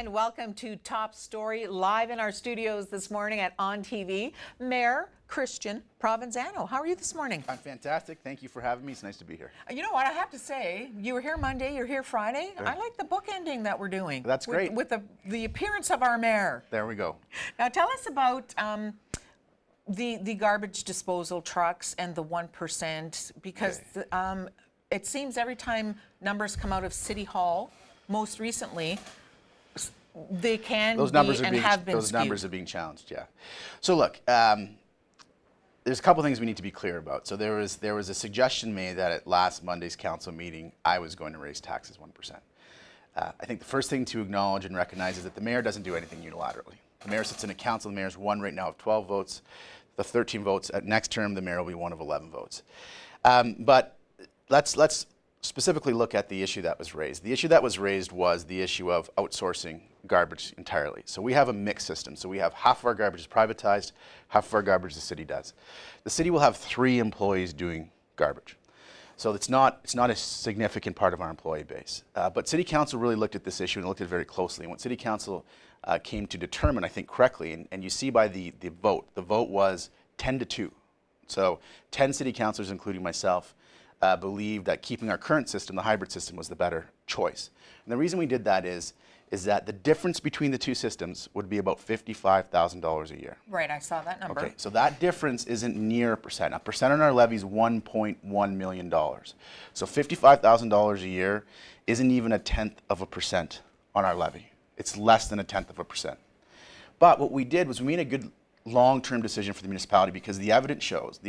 and welcome to Top Story, live in our studios this morning at ONNtv. Mayor Christian Provenzano, how are you this morning? I'm fantastic. Thank you for having me. It's nice to be here. You know what, I have to say, you were here Monday, you're here Friday. Sure. I like the bookending that we're doing. That's great. With the appearance of our mayor. There we go. Now tell us about the garbage disposal trucks and the 1%, because it seems every time numbers come out of City Hall, most recently, they can Those numbers have been those skewed. numbers are being challenged. Yeah. So look, there's a couple things we need to be clear about. So there was a suggestion made that at last Monday's council meeting, I was going to raise taxes 1%. I think the first thing to acknowledge and recognize is that the mayor doesn't do anything unilaterally. The mayor sits in a council. The mayor's one right now of 12 votes. The 13 votes at next term, the mayor will be one of 11 votes. But let's specifically look at the issue that was raised. The issue that was raised was the issue of outsourcing garbage entirely. So we have a mixed system. So we have half of our garbage is privatized, half of our garbage the city does. The city will have 3 employees doing garbage. So it's not a significant part of our employee base. But City Council really looked at this issue and looked at it very closely. And what City Council came to determine, I think correctly, and you see by the vote was 10-2. So 10 city councilors, including myself, believed that keeping our current system, the hybrid system, was the better choice. And the reason we did that is that the difference between the two systems would be about $55,000 a year. Right, I saw that number. Okay, so that difference isn't near a percent. A percent on our levy is $1.1 million. So $55,000 a year isn't even 1/10% on our levy. It's less than 1/10%. But what we did was we made a good long-term decision for the municipality, because the evidence shows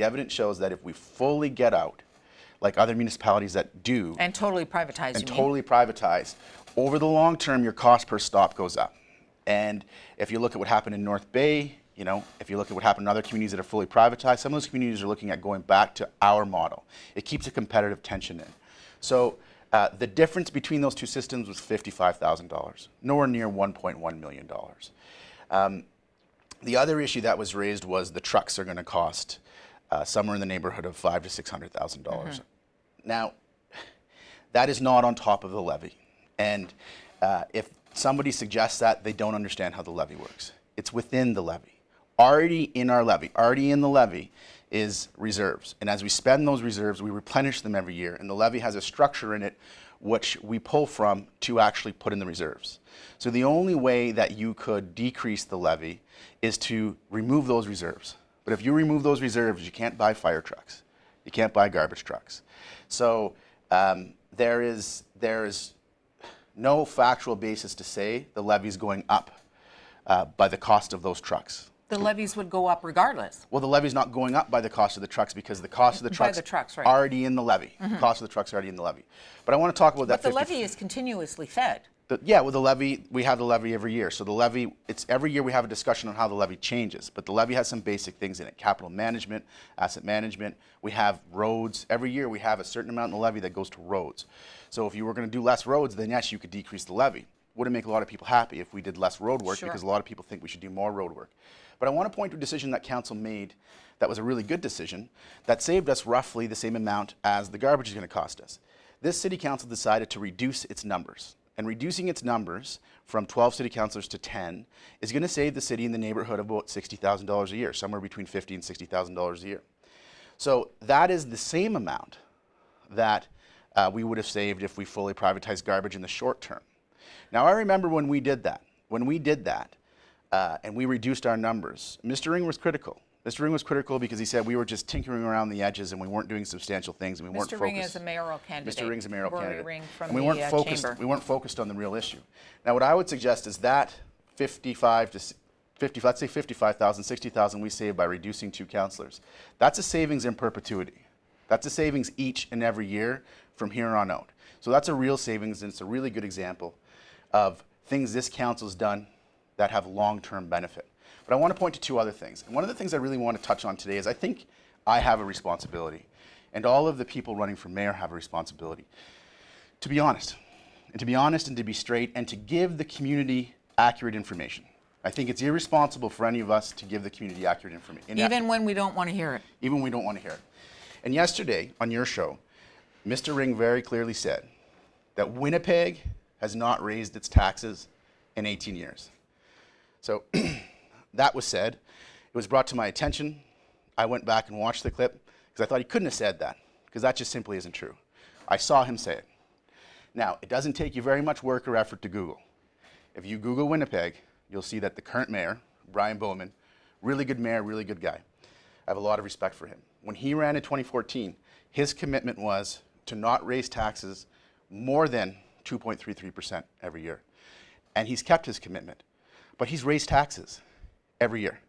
that if we fully get out, like other municipalities that do, and totally privatize, and totally privatize, over the long term, your cost per stop goes up. And if you look at what happened in North Bay, you know, if you look at what happened in other communities that are fully privatized, some of those communities are looking at going back to our model. It keeps a competitive tension in. So the difference between those two systems was $55,000, nowhere near $1.1 million. The other issue that was raised was the trucks are going to cost somewhere in the neighborhood of $500,000 to $600,000. Now, that is not on top of the levy. And if somebody suggests that, they don't understand how the levy works. It's within the levy. Already in the levy is reserves. And as we spend those reserves, we replenish them every year. And the levy has a structure in it which we pull from to actually put in the reserves. So the only way that you could decrease the levy is to remove those reserves. But if you remove those reserves, you can't buy fire trucks. You can't buy garbage trucks. So there is no factual basis to say the levy is going up by the cost of those trucks. The levies would go up regardless. Well, the levy's not going up by the cost of the trucks, because the cost of the trucks right. already in the levy. The cost of the trucks are already in the levy. But I want to talk about that. But the levy is continuously fed. Yeah, well, the levy, we have the levy every year. So the levy, it's every year we have a discussion on how the levy changes. But the levy has some basic things in it: capital management, asset management. We have roads. Every year we have a certain amount in the levy that goes to roads. So if you were going to do less roads, then yes, you could decrease the levy. Wouldn't make a lot of people happy if we did less road work, because a lot of people think we should do more road work. But I want to point to a decision that council made that was a really good decision that saved us roughly the same amount as the garbage is going to cost us. This city council decided to reduce its numbers. And reducing its numbers from 12 city councilors to 10 is going to save the city in the neighborhood of about $60,000 a year, somewhere between $50,000 and $60,000 a year. So that is the same amount that we would have saved if we fully privatized garbage in the short term. Now, I remember when we did that. And we reduced our numbers, Mr. Ring was critical. Mr. Ring was critical because he said we were just tinkering around the edges and we weren't doing substantial things, and we weren't focused. Mr. Ring is a mayoral candidate. Mr. Ring's a mayoral candidate. Ring from and we weren't focused. chamber. We weren't focused on the real issue. Now, what I would suggest is that let's say 55,000, 60,000 we saved by reducing 2 councillors. That's a savings in perpetuity. That's a savings each and every year from here on out. So that's a real savings, and it's a really good example of things this council's done that have long-term benefit. But I want to point to 2 other things. And one of the things I really want to touch on today is I think I have a responsibility, and all of the people running for mayor have a responsibility, to be honest. And to be honest and to be straight and to give the community accurate information. I think it's irresponsible for any of us to give the community accurate information. Even when we don't want to hear it. Even when we don't want to hear it. And yesterday, on your show, Mr. Ring very clearly said that Winnipeg has not raised its taxes in 18 years. So that was said. It was brought to my attention. I went back and watched the clip because I thought he couldn't have said that, because that just simply isn't true. I saw him say it. Now, it doesn't take you very much work or effort to Google. If you Google Winnipeg, you'll see that the current mayor, Brian Bowman, really good mayor, really good guy. I have a lot of respect for him. When he ran in 2014, his commitment was to not raise taxes more than 2.33% every year. And he's kept his commitment. But he's raised taxes every year.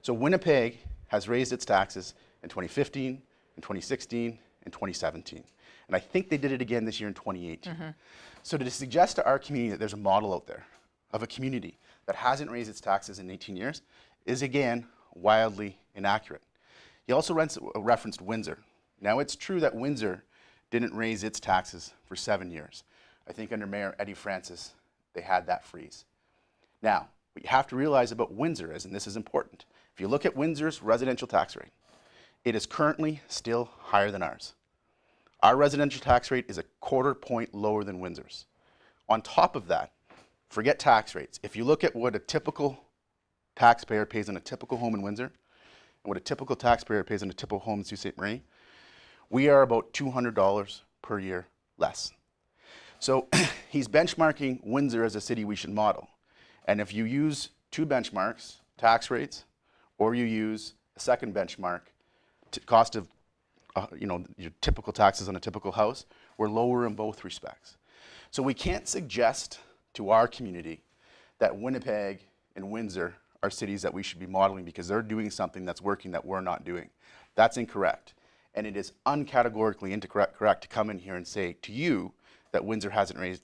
So Winnipeg has raised its taxes in 2015, in 2016, and 2017. And I think they did it again this year in 2018. So to suggest to our community that there's a model out there of a community that hasn't raised its taxes in 18 years is, again, wildly inaccurate. He also referenced Windsor. Now, it's true that Windsor didn't raise its taxes for 7 years. I think under Mayor Eddie Francis, they had that freeze. Now, what you have to realize about Windsor is, and this is important, if you look at Windsor's residential tax rate, it is currently still higher than ours. Our residential tax rate is a 1/4 point lower than Windsor's. On top of that, forget tax rates. If you look at what a typical taxpayer pays on a typical home in Windsor, and what a typical taxpayer pays on a typical home in Sault Ste. Marie, we are about $200 per year less. So he's benchmarking Windsor as a city we should model. And if you use two benchmarks, tax rates, or you use a second benchmark, cost of your typical taxes on a typical house, we're lower in both respects. So we can't suggest to our community that Winnipeg and Windsor are cities that we should be modeling because they're doing something that's working that we're not doing. That's incorrect. And it is uncategorically incorrect to come in here and say to you that Winnipeg hasn't raised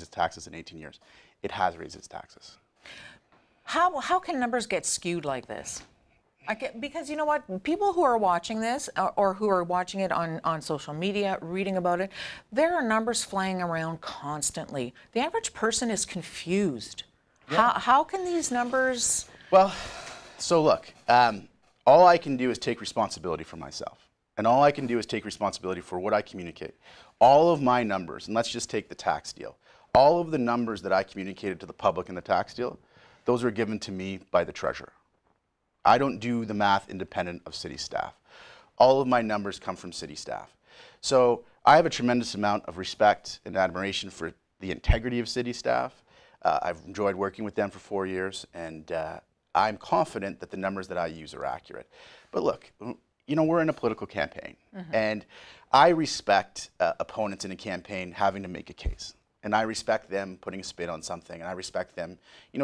its taxes in 18 years. It has raised its taxes. How can numbers get skewed like this? Because you know what, people who are watching this or who are watching it on social media, reading about it, there are numbers flying around constantly. The average person is confused. Yeah. How can these numbers? Well, so look, all I can do is take responsibility for myself. And all I can do is take responsibility for what I communicate. All of my numbers, and let's just take the tax deal, all of the numbers that I communicated to the public in the tax deal, those were given to me by the treasurer. I don't do the math independent of city staff. All of my numbers come from city staff. So I have a tremendous amount of respect and admiration for the integrity of city staff. I've enjoyed working with them for 4 years, and I'm confident that the numbers that I use are accurate. But look, we're in a political campaign, and I respect opponents in a campaign having to make a case. And I respect them putting a spin on something, and I respect them,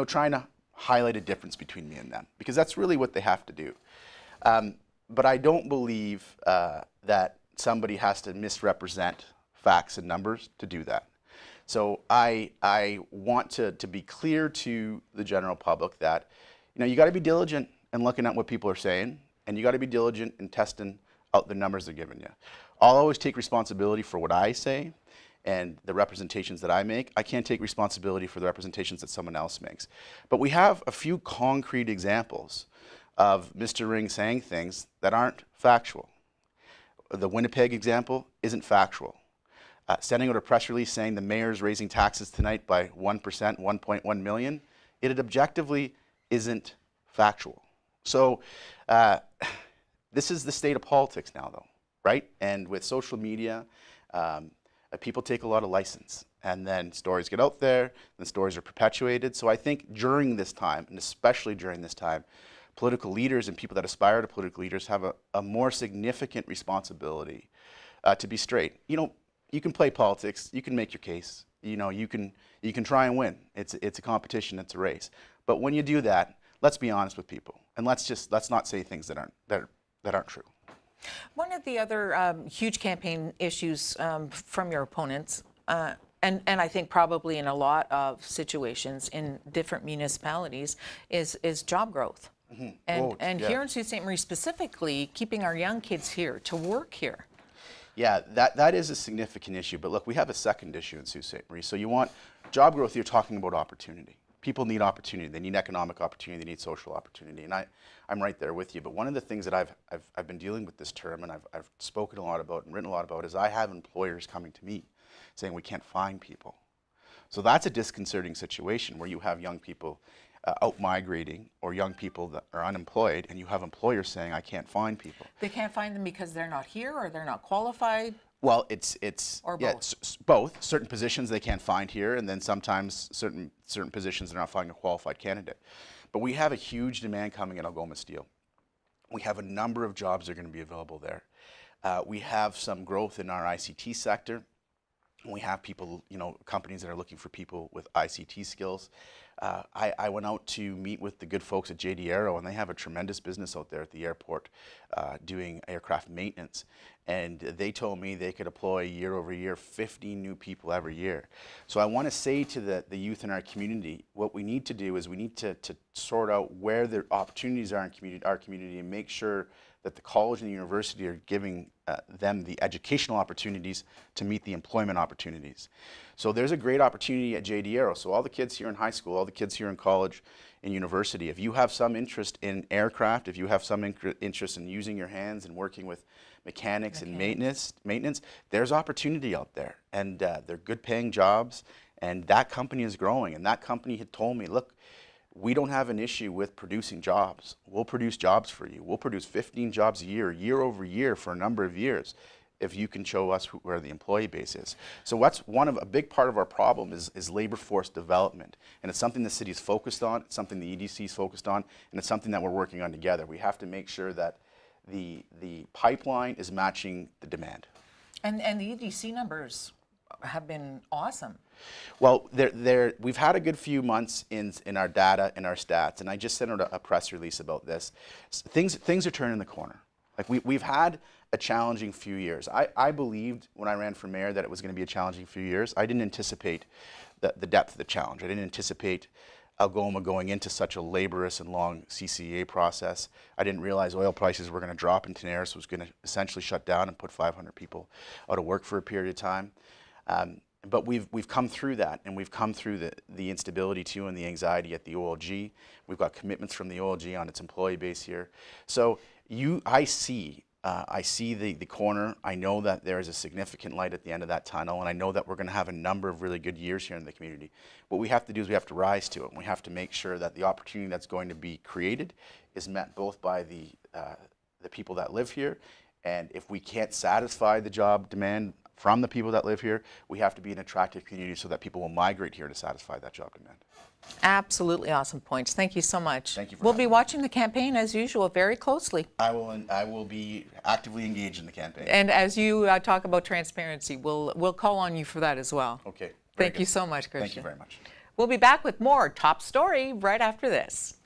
trying to highlight a difference between me and them, because that's really what they have to do. But I don't believe that somebody has to misrepresent facts and numbers to do that. So I want to be clear to the general public that, you got to be diligent in looking at what people are saying, and you got to be diligent in testing out the numbers they're giving you. I'll always take responsibility for what I say and the representations that I make. I can't take responsibility for the representations that someone else makes. But we have a few concrete examples of Mr. Ring saying things that aren't factual. The Winnipeg example isn't factual. Sending out a press release saying the mayor's raising taxes tonight by 1%, 1.1 million, it objectively isn't factual. So this is the state of politics now, though, right? And with social media, people take a lot of license, and then stories get out there, and stories are perpetuated. So I think during this time, and especially during this time, political leaders and people that aspire to political leaders have a more significant responsibility to be straight. You can play politics, you can make your case, you can try and win. It's a competition, it's a race. But when you do that, let's be honest with people, and let's not say things that aren't true. One of the other huge campaign issues from your opponents, and I think probably in a lot of situations in different municipalities, is job growth. And here in Sault Ste. Marie specifically, keeping our young kids here to work here. Yeah, that is a significant issue. But look, we have a second issue in Sault Ste. Marie. So you want job growth, you're talking about opportunity. People need opportunity. They need economic opportunity. They need social opportunity. And I'm right there with you. But one of the things that I've been dealing with this term, and I've spoken a lot about and written a lot about, is I have employers coming to me saying we can't find people. So that's a disconcerting situation where you have young people out migrating, or young people that are unemployed, and you have employers saying, I can't find people. They can't find them because they're not here or they're not qualified? Well, it's Or yeah, both? it's both. Certain positions they can't find here, and then sometimes certain positions they're not finding a qualified candidate. But we have a huge demand coming at Algoma Steel. We have a number of jobs that are going to be available there. We have some growth in our ICT sector. We have people, companies that are looking for people with ICT skills. I went out to meet with the good folks at JD Aero, and they have a tremendous business out there at the airport doing aircraft maintenance. And they told me they could employ year over year 50 new people every year. So I want to say to the youth in our community, what we need to do is we need to sort out where the opportunities are in our community and make sure that the college and the university are giving them the educational opportunities to meet the employment opportunities. So there's a great opportunity at JD Aero. So all the kids here in high school, all the kids here in college and university, if you have some interest in aircraft, if you have some interest in using your hands and working with mechanics and maintenance, there's opportunity out there. And they're good paying jobs, and that company is growing. And that company had told me, look, we don't have an issue with producing jobs. We'll produce jobs for you. We'll produce 15 jobs a year, year over year for a number of years, if you can show us where the employee base is. So what's a big part of our problem is labor force development. And it's something the city is focused on, it's something the EDC is focused on, and it's something that we're working on together. We have to make sure that the pipeline is matching the demand. And the EDC numbers have been awesome. Well, we've had a good few months in our data and our stats, and I just sent out a press release about this. Things are turning the corner. Like we've had a challenging few years. I believed when I ran for mayor that it was going to be a challenging few years. I didn't anticipate the depth of the challenge. I didn't anticipate Algoma going into such a laborious and long CCA process. I didn't realize oil prices were going to drop and Tenaris was going to essentially shut down and put 500 people out of work for a period of time. But we've come through that, and we've come through the instability too and the anxiety at the OLG. We've got commitments from the OLG on its employee base here. So I see the corner. I know that there is a significant light at the end of that tunnel, and I know that we're going to have a number of really good years here in the community. What we have to do is we have to rise to it, and we have to make sure that the opportunity that's going to be created is met both by the people that live here, and if we can't satisfy the job demand from the people that live here, we have to be an attractive community so that people will migrate here to satisfy that job demand. Absolutely awesome points. Thank you so much. Thank you for We'll having be me. watching the campaign as usual very closely. I will be actively engaged in the campaign. And as you talk about transparency, we'll call on you for that as well. Okay. Thank you so much, Christian. Thank you very much. We'll be back with more Top Story right after this.